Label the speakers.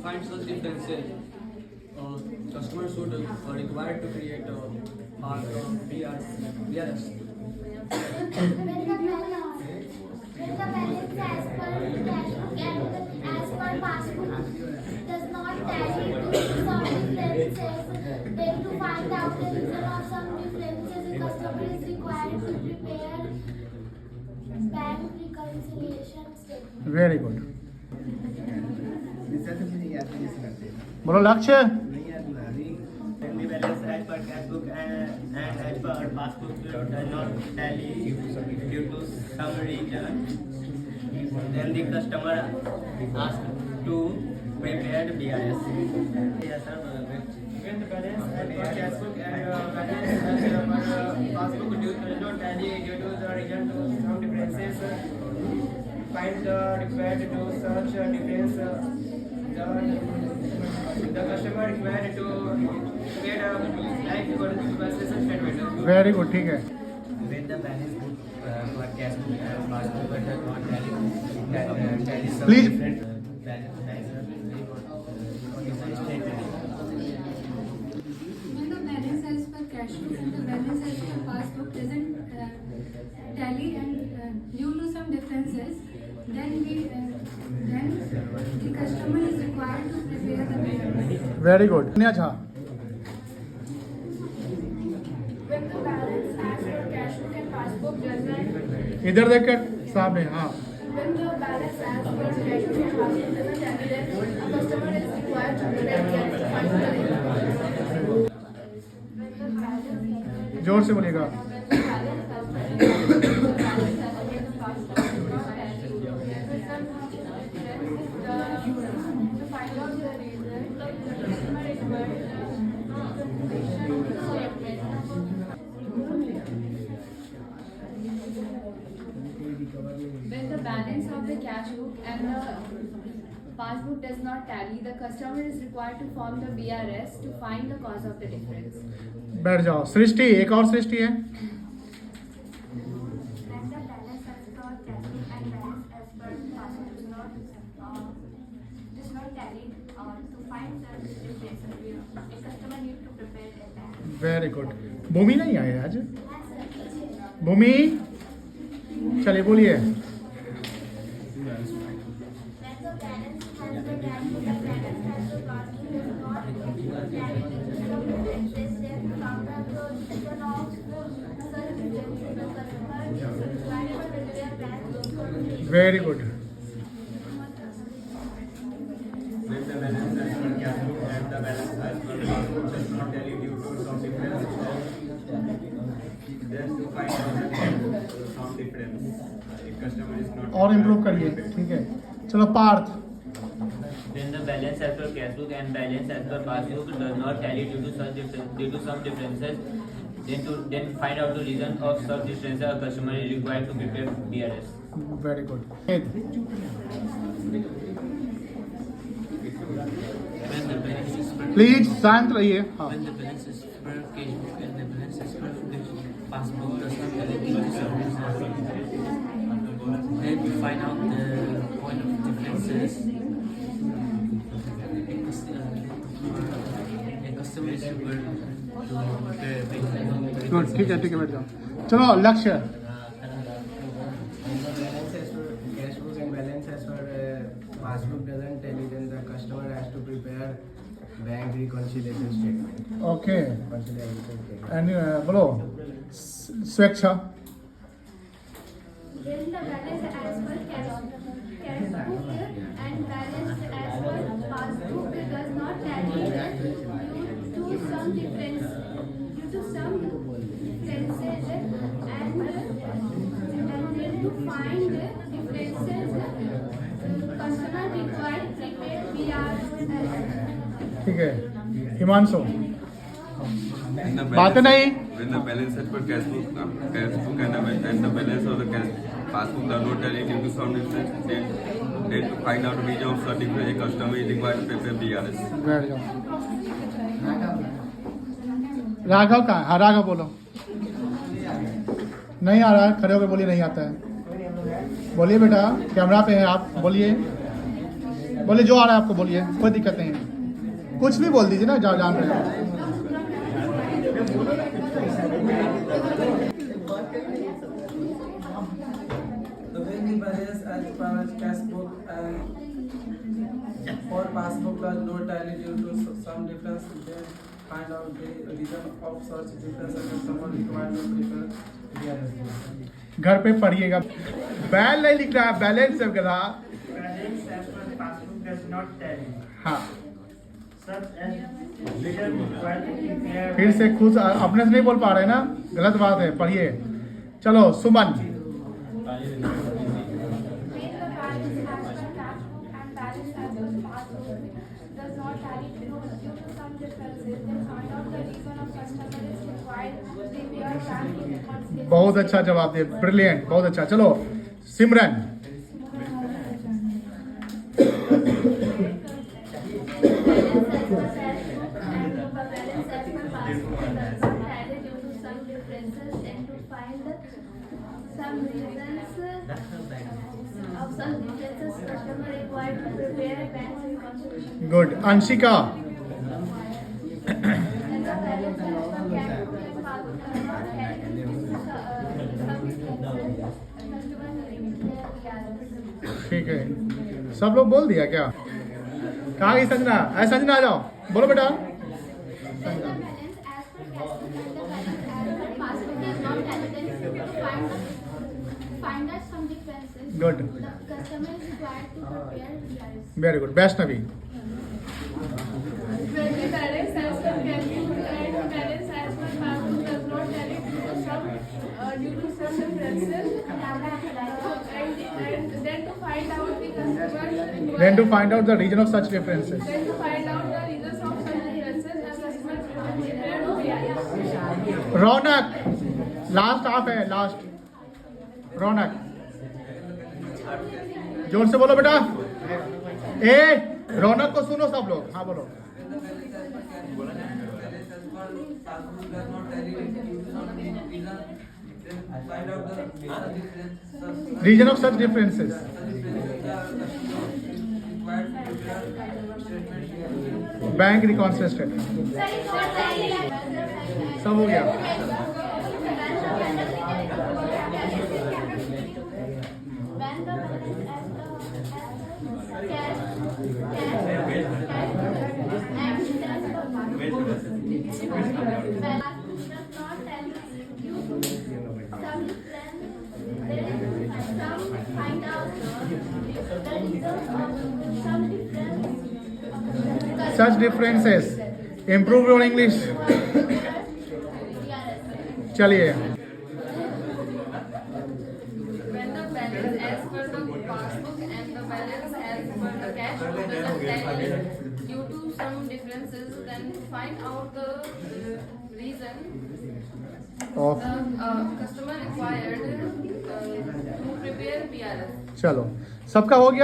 Speaker 1: find such differences, customers should required to create BRS.
Speaker 2: When the balance as per cash book and as per passbook does not tally to some differences, then to find out the reason of some differences, the customer is required to prepare bank reconciliation statement.
Speaker 3: Very good. बोलो लक्ष्य।
Speaker 4: The balance as per cash book and as per passbook does not tally due to some reason. Then the customer asked to prepare BRS. Yes, sir. When the balance as per cash book and balance as per passbook does not tally due to the reason to some differences, find the required to such a difference. The customer required to create a bank reconciliation statement.
Speaker 3: Very good, ठीक है।
Speaker 4: When the balance book for cash book and passbook does not tally some
Speaker 3: Please.
Speaker 4: different balance statement.
Speaker 5: When the balance as per cash book and the balance as per passbook doesn't tally and due to some differences, then the customer is required to prepare the BRS.
Speaker 3: Very good. अच्छा,
Speaker 2: When the balance as per cash book and passbook does not
Speaker 3: इधर देख कर साहब ने, हाँ
Speaker 2: when the balance as per cash book and passbook does not tally, then a customer is required to prepare BRS to find the reason.
Speaker 3: जोर से बोलिएगा।
Speaker 6: When the balance of the cash book and the passbook does not tally, the customer is required to form the BRS to find the cause of the difference.
Speaker 3: बैठ जाओ। सृष्टि, एक और सृष्टि है।
Speaker 2: When the balance as per cash book and balance as per passbook does not tally, to find the difference, a customer need to prepare a bank.
Speaker 3: Very good. Bhoomi नहीं आए आज। भूमि, चलिए बोलिए।
Speaker 2: When the balance has the cash book and balance has the passbook does not tally to some differences, then found out the reason of such differences, the customer is required to prepare bank reconciliation.
Speaker 3: Very good.
Speaker 4: When the balance as per cash book and the balance as per passbook does not tally due to some difference, then to find out some difference, the customer is not.
Speaker 3: और improve करिए, ठीक है। चलो Partha.
Speaker 4: When the balance as per cash book and balance as per passbook does not tally due to some differences, then find out the reason of such differences. A customer is required to prepare BRS.
Speaker 3: Very good.
Speaker 1: When the balance is per
Speaker 3: please शांत रहिए। हाँ
Speaker 1: when the balance is per cash book and the balance is per passbook does not tally due to some reason, then to find out the point of differences, a customer is required to prepare bank
Speaker 3: good, ठीक है, ठीक है, बैठ जाओ। चलो लक्ष्य।
Speaker 7: When the balance as per cash book and balance as per passbook doesn't tally, then the customer has to prepare bank reconciliation statement.
Speaker 3: Okay,
Speaker 7: Reconciliation statement.
Speaker 3: And बोलो स्वेच्छा।
Speaker 2: When the balance as per cash book and balance as per passbook does not tally due to some differences, and then to find the differences, customer required prepare BRS.
Speaker 3: ठीक है, Himanshu.
Speaker 8: When the
Speaker 3: बातें नहीं।
Speaker 8: When the balance as per cash book and the balance of the cash passbook does not tally due to some difference, then to find out the reason of such difference, a customer is required to prepare BRS.
Speaker 3: बैठ जाओ। राघव कहाँ है? हाँ राघव बोलो। नहीं आ रहा है, खड़े होकर बोलिए, नहीं आता है। बोलिए बेटा, कैमरा पे है आप, बोलिए। बोले जो आ रहा है आपको बोलिए, कोई दिक्कत नहीं है, कुछ भी बोल दीजिए ना, जान रहे हो।
Speaker 9: The banking balance as per cash book and for passbook does not tally due to some difference. Then find out the reason of such difference and someone required to prepare BRS.
Speaker 3: घर पे पढ़िएगा। बैल नहीं लिख रहा है, balance सब कर रहा।
Speaker 10: Balance as per passbook does not tally.
Speaker 3: हाँ,
Speaker 10: Such as reason required to prepare.
Speaker 3: फिर से खुद अपने से नहीं बोल पा रहे ना, गलत बात है, पढ़िए। चलो सुमन।
Speaker 2: Make the balance as per cash book and balance as per passbook does not tally due to some differences. Then find out the reason of customer is required to prepare bank reconciliation.
Speaker 3: बहुत अच्छा जवाब दिए, brilliant, बहुत अच्छा। चलो सिमरन। Good. Anshika. ठीक है, सब लोग बोल दिया क्या? कहाँ गई संजना? अरे संजना आ जाओ, बोलो बेटा। Good.
Speaker 2: The customer is required to prepare BRS.
Speaker 3: Very good. Vaishnavi.
Speaker 6: When the balance as per cash book and balance as per passbook does not tally due to some differences, and then to find out the customer
Speaker 3: Then to find out the reason of such differences.
Speaker 6: then to find out the reasons of such differences and customer prepare to BRS.
Speaker 3: Raunak. Last आप है, last. रौनक, जोर से बोलो बेटा। ए रौनक को सुनो सब लोग। हाँ बोलो। Reason of such differences. Bank reconciliation statement. सब हो गया। Such differences. Improve your English. चलिए।
Speaker 6: When the balance as per the passbook and the balance as per the cash book doesn't tally due to some differences, then find out the reason
Speaker 3: Of
Speaker 6: the customer required to prepare BRS.
Speaker 3: चलो, सबका हो गया।